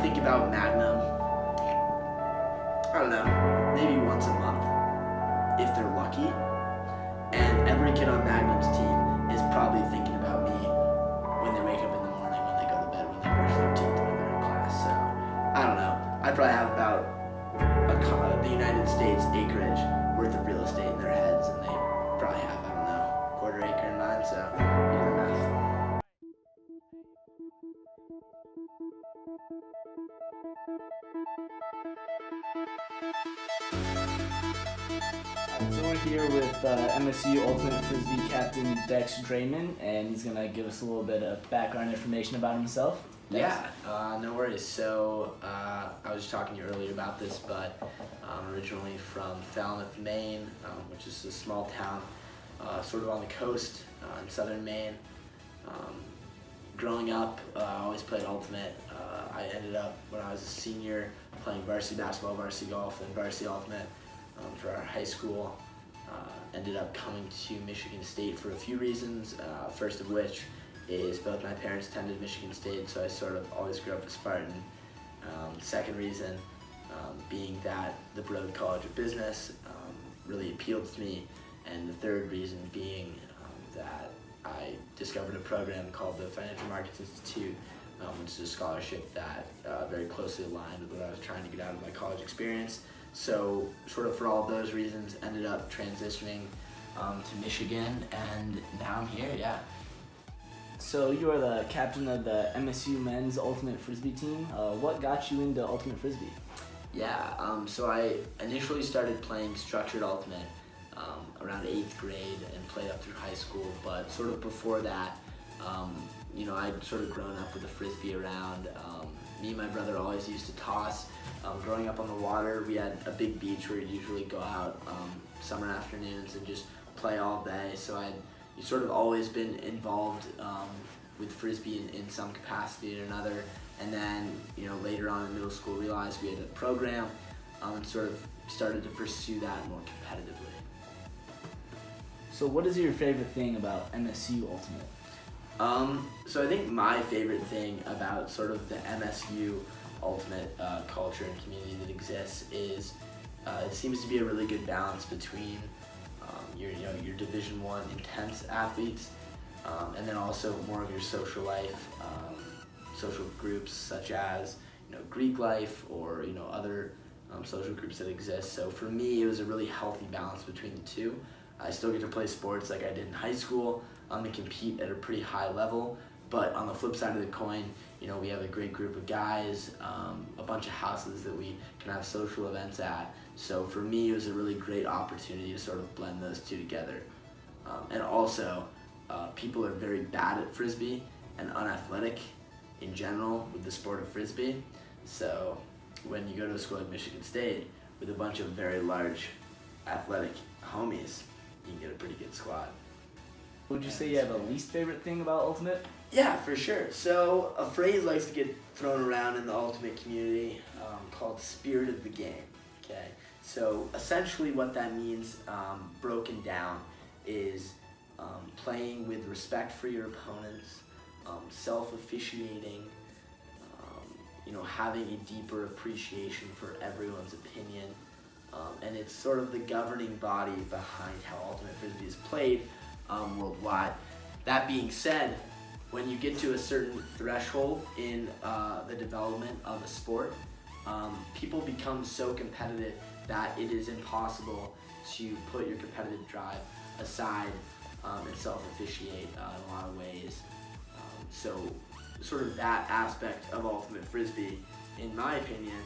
think about Magnum, I don't know, maybe once a month, if they're lucky. And every kid on Magnum's team is probably thinking about me when they wake up in the morning, when they go to bed, when they brush their teeth, when they're in class. So, I don't know. I probably have about the United States acreage worth of real estate in their heads, and they probably have, I don't know, quarter acre in mine, so do the math. So we're here with MSU Ultimate Frisbee captain Dex Draymond, and he's gonna give us a little bit of background information about himself. Dex? Yeah, no worries. So I was talking to you earlier about this, but I'm originally from Falmouth, Maine, which is a small town sort of on the coast in southern Maine. Growing up, I always played Ultimate. I ended up, when I was a senior, playing varsity basketball, varsity golf, and varsity Ultimate for our high school. Ended up coming to Michigan State for a few reasons, first of which is both my parents attended Michigan State, so I sort of always grew up a Spartan. Second reason being that the Broad College of Business really appealed to me, and the third reason being that I discovered a program called the Financial Markets Institute, which is a scholarship that very closely aligned with what I was trying to get out of my college experience. So sort of for all those reasons, ended up transitioning to Michigan, and now I'm here, yeah. So you are the captain of the MSU Men's Ultimate Frisbee team. What got you into Ultimate Frisbee? Yeah, so I initially started playing structured Ultimate around 8th grade and played up through high school, but sort of before that, I'd sort of grown up with a Frisbee around. Me and my brother always used to toss. Growing up on the water, we had a big beach where we'd usually go out summer afternoons and just play all day. So I'd sort of always been involved with Frisbee in some capacity or another. And then, later on in middle school, realized we had a program and sort of started to pursue that more competitively. So what is your favorite thing about MSU Ultimate? So I think my favorite thing about sort of the MSU Ultimate culture and community that exists is it seems to be a really good balance between your Division I intense athletes and then also more of your social life, social groups such as Greek life or other social groups that exist. So for me, it was a really healthy balance between the two. I still get to play sports like I did in high school and compete at a pretty high level, but on the flip side of the coin, we have a great group of guys, a bunch of houses that we can have social events at. So for me, it was a really great opportunity to sort of blend those two together. And also, people are very bad at Frisbee and unathletic in general with the sport of Frisbee. So when you go to a school like Michigan State with a bunch of very large athletic homies, you can get a pretty good squad. Would you say you have a least favorite thing about Ultimate? Yeah, for sure. So a phrase likes to get thrown around in the Ultimate community called spirit of the game. Okay, so essentially what that means, broken down, is playing with respect for your opponents, self-officiating, having a deeper appreciation for everyone's opinion, and it's sort of the governing body behind how Ultimate Frisbee is played worldwide. That being said, when you get to a certain threshold in the development of a sport, people become so competitive that it is impossible to put your competitive drive aside and self-officiate in a lot of ways. So sort of that aspect of Ultimate Frisbee, in my opinion,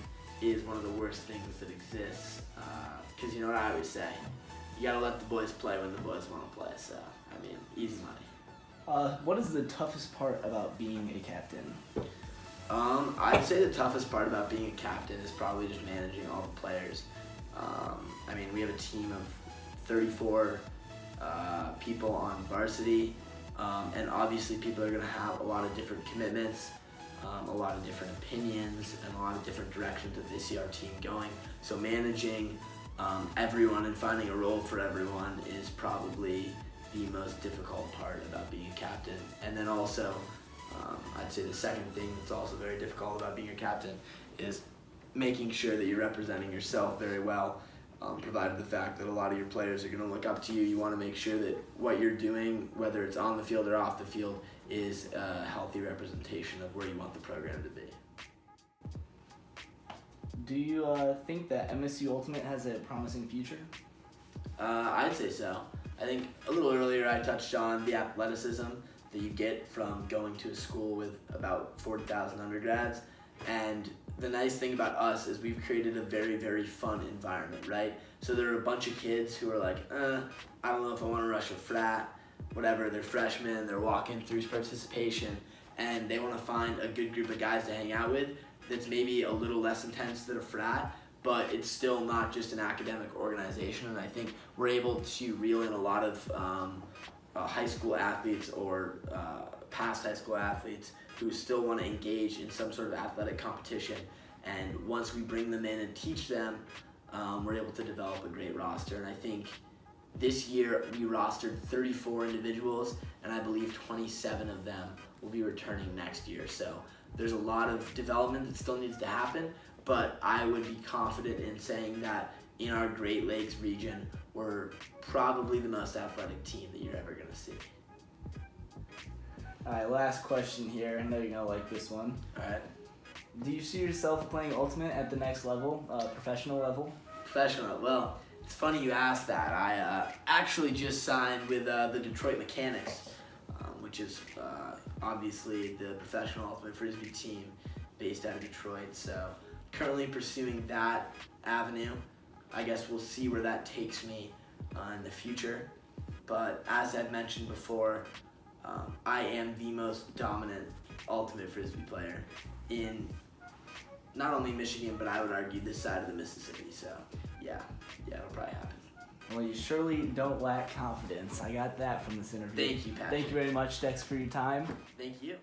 is one of the worst things that exists. Because you know what I always say, you gotta let the boys play when the boys want to play. So, easy money. What is the toughest part about being a captain? I'd say the toughest part about being a captain is probably just managing all the players. We have a team of 34 people on varsity, and obviously people are going to have a lot of different commitments, a lot of different opinions, and a lot of different directions that they see our team going. So managing everyone and finding a role for everyone is probably the most difficult part about being a captain. And then also I'd say the second thing that's also very difficult about being a captain is making sure that you're representing yourself very well, provided the fact that a lot of your players are going to look up to you. You want to make sure that what you're doing, whether it's on the field or off the field, is a healthy representation of where you want the program to be. Do you think that MSU Ultimate has a promising future? I'd say so. I think a little earlier I touched on the athleticism that you get from going to a school with about 40,000 undergrads. And the nice thing about us is we've created a very, very fun environment, right? So there are a bunch of kids who are like, I don't know if I want to rush a frat, whatever. They're freshmen, they're walking through participation, and they want to find a good group of guys to hang out with that's maybe a little less intense than a frat, but it's still not just an academic organization. And I think we're able to reel in a lot of high school athletes or past high school athletes who still want to engage in some sort of athletic competition. And once we bring them in and teach them, we're able to develop a great roster. And I think this year we rostered 34 individuals, and I believe 27 of them will be returning next year. So there's a lot of development that still needs to happen, but I would be confident in saying that in our Great Lakes region, we're probably the most athletic team that you're ever going to see. All right, last question here. I know you're going to like this one. All right. Do you see yourself playing Ultimate at the next level, professional level? Professional. Well, it's funny you asked that. I actually just signed with the Detroit Mechanics, which is obviously the professional Ultimate Frisbee team based out of Detroit. So currently pursuing that avenue. I guess we'll see where that takes me in the future. But as I've mentioned before, I am the most dominant Ultimate Frisbee player in not only Michigan, but I would argue this side of the Mississippi. So yeah, it'll probably happen. Well, you surely don't lack confidence. I got that from this interview. Thank you, Patrick. Thank you very much, Dex, for your time. Thank you.